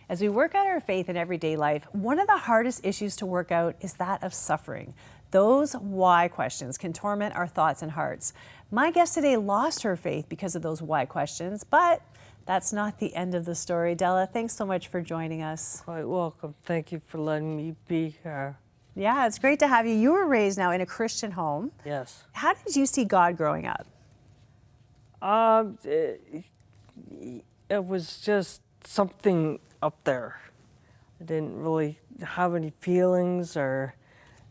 As we work out our faith in everyday life, one of the hardest issues to work out is that of suffering. Those why questions can torment our thoughts and hearts. My guest today lost her faith because of those why questions, but that's not the end of the story. Della, thanks so much for joining us. Quite welcome. Thank you for letting me be here. Yeah, it's great to have you. You were raised now in a Christian home. Yes. How did you see God growing up? It was just something up there. I didn't really have any feelings, or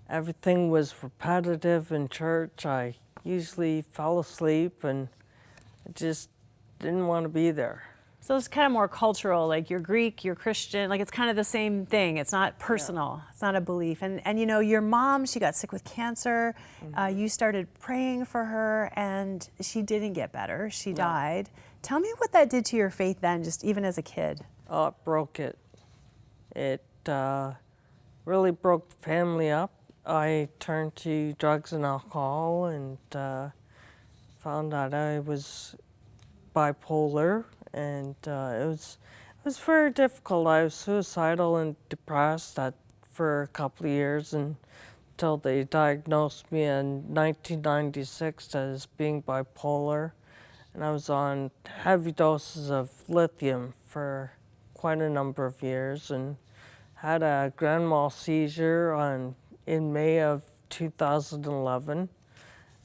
everything was repetitive in church. I usually fell asleep and I just didn't want to be there. So it's kind of more cultural, like you're Greek, you're Christian, like it's kind of the same thing. It's not personal, It's not a belief. And you know, your mom, she got sick with cancer. You started praying for her and she didn't get better, she died. Tell me what that did to your faith then, just even as a kid. Oh, it broke it. It really broke the family up. I turned to drugs and alcohol and found out I was bipolar, and it was very difficult. I was suicidal and depressed for a couple of years until they diagnosed me in 1996 as being bipolar, and I was on heavy doses of lithium for quite a number of years and had a grand mal seizure in May of 2011,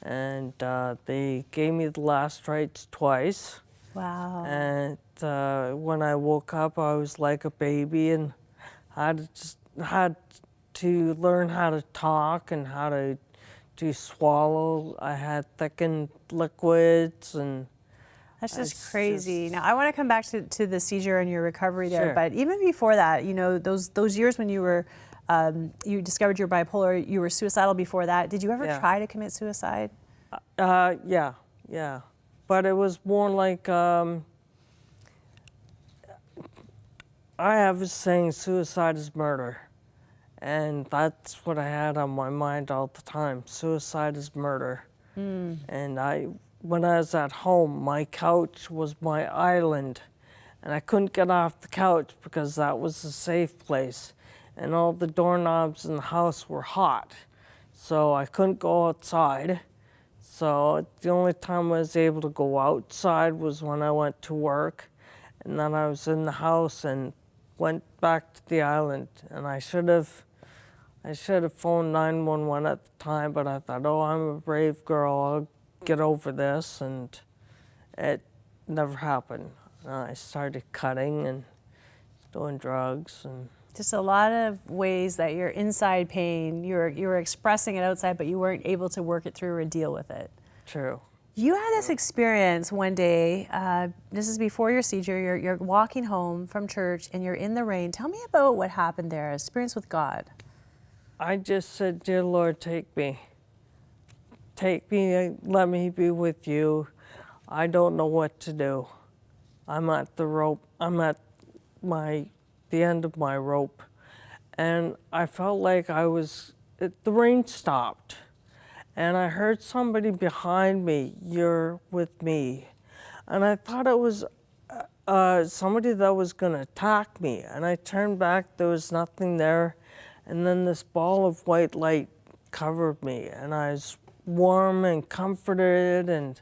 and they gave me the last rites twice. Wow. And when I woke up, I was like a baby and had to learn how to talk and how to swallow. I had thickened liquids, and That's just crazy. Now, I want to come back to the seizure and your recovery there, Sure. but even before that, you know, those years when you were, you discovered you were bipolar, you were suicidal before that. Did you ever try to commit suicide? Yeah. But it was more like, I have a saying, suicide is murder. And that's what I had on my mind all the time. Suicide is murder. And when I was at home, my couch was my island. And I couldn't get off the couch because that was a safe place. And all the doorknobs in the house were hot. So I couldn't go outside. So the only time I was able to go outside was when I went to work, and then I was in the house and went back to the island. And I should have phoned 911 at the time, but I thought, oh, I'm a brave girl, I'll get over this, and it never happened. I started cutting and doing drugs and. Just a lot of ways that your inside pain, you were expressing it outside, but you weren't able to work it through or deal with it. True. You had this experience one day, this is before your seizure, you're walking home from church and you're in the rain. Tell me about what happened there, experience with God. I just said, dear Lord, take me. Take me, let me be with you. I don't know what to do. I'm at the rope, I'm at the end of my rope. And I felt like the rain stopped. And I heard somebody behind me, you're with me. And I thought it was somebody that was gonna attack me. And I turned back, there was nothing there. And then this ball of white light covered me. And I was warm and comforted, and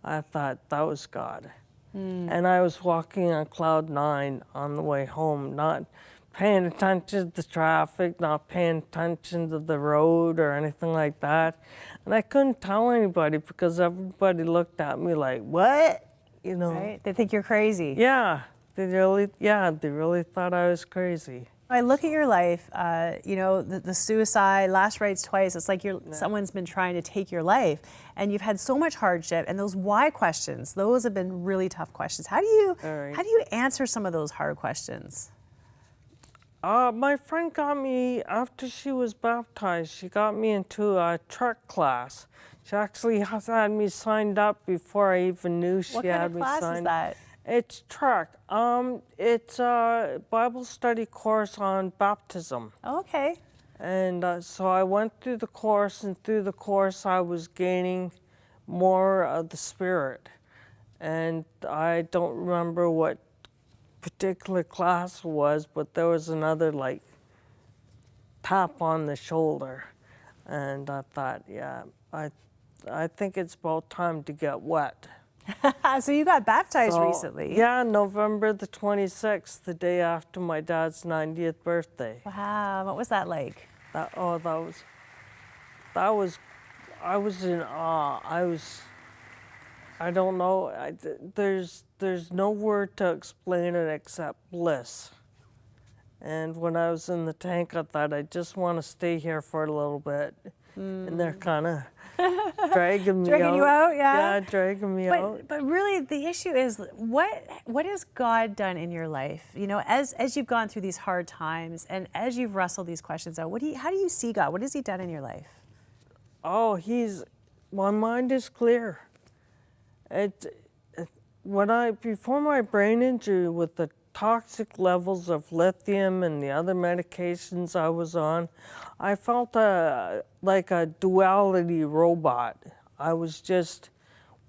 I thought that was God. And I was walking on cloud 9 on the way home, not paying attention to the traffic, not paying attention to the road or anything like that. And I couldn't tell anybody because everybody looked at me like, what? You know? Right? They think you're crazy. Yeah, they really thought I was crazy. I look at your life, you know, the suicide, last rites twice, it's like someone's been trying to take your life, and you've had so much hardship, and those why questions, those have been really tough questions. How do you answer some of those hard questions? My friend got me, after she was baptized, she got me into a truck class. She actually had me signed up before I even knew she had me signed up. What kind of class is that? It's truck. It's a Bible study course on baptism. Okay. And so I went through the course, and through the course I was gaining more of the Spirit. And I don't remember what particular class it was, but there was another like tap on the shoulder, and I thought, yeah, I think it's about time to get wet. So you got baptized So, recently. Yeah, November the 26th, the day after my dad's 90th birthday. Wow, what was that like? That was, I was in awe. I don't know, there's no word to explain it except bliss. And when I was in the tank, I thought, I just want to stay here for a little bit. And they're kind of dragging me out. Dragging you out, yeah? Yeah, dragging me out. But really, the issue is, what has God done in your life? You know, as you've gone through these hard times and as you've wrestled these questions out, how do you see God? What has He done in your life? Oh, my mind is clear. Before my brain injury, with the toxic levels of lithium and the other medications I was on, I felt like a duality robot. I was just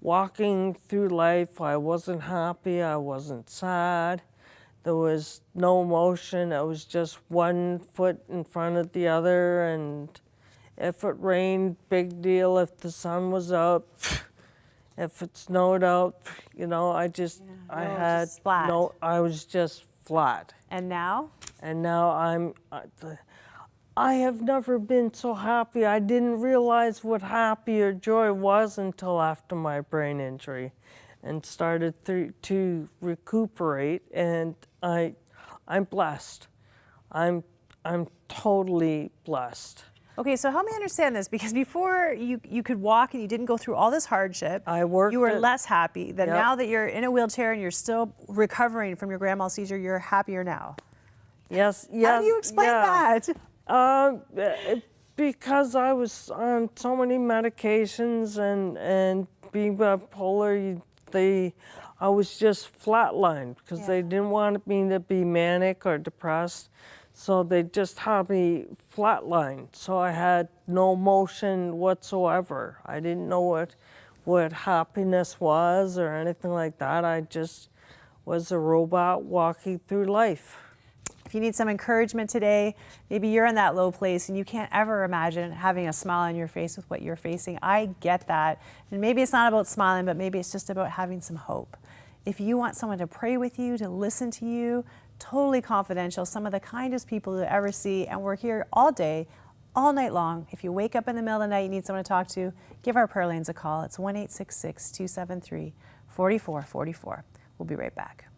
walking through life. I wasn't happy, I wasn't sad. There was no emotion. It was just one foot in front of the other, and if it rained, big deal. If the sun was out, if it snowed out, you know, I was just flat. And now? And now I have never been so happy. I didn't realize what happy or joy was until after my brain injury and started to recuperate, and I'm blessed. I'm totally blessed. Okay, so help me understand this, because before you could walk and you didn't go through all this hardship, you were less happy. Then now that you're in a wheelchair and you're still recovering from your grand mal seizure, you're happier now. Yes. How do you explain that? Because I was on so many medications and being bipolar, I was just flatlined because they didn't want me to be manic or depressed. So they just had me flatlined. So I had no emotion whatsoever. I didn't know what happiness was or anything like that. I just was a robot walking through life. If you need some encouragement today, maybe you're in that low place and you can't ever imagine having a smile on your face with what you're facing. I get that. And maybe it's not about smiling, but maybe it's just about having some hope. If you want someone to pray with you, to listen to you, totally confidential, some of the kindest people you'll ever see, and we're here all day, all night long. If you wake up in the middle of the night, you need someone to talk to, give our prayer lanes a call. It's 1-866-273-4444. We'll be right back.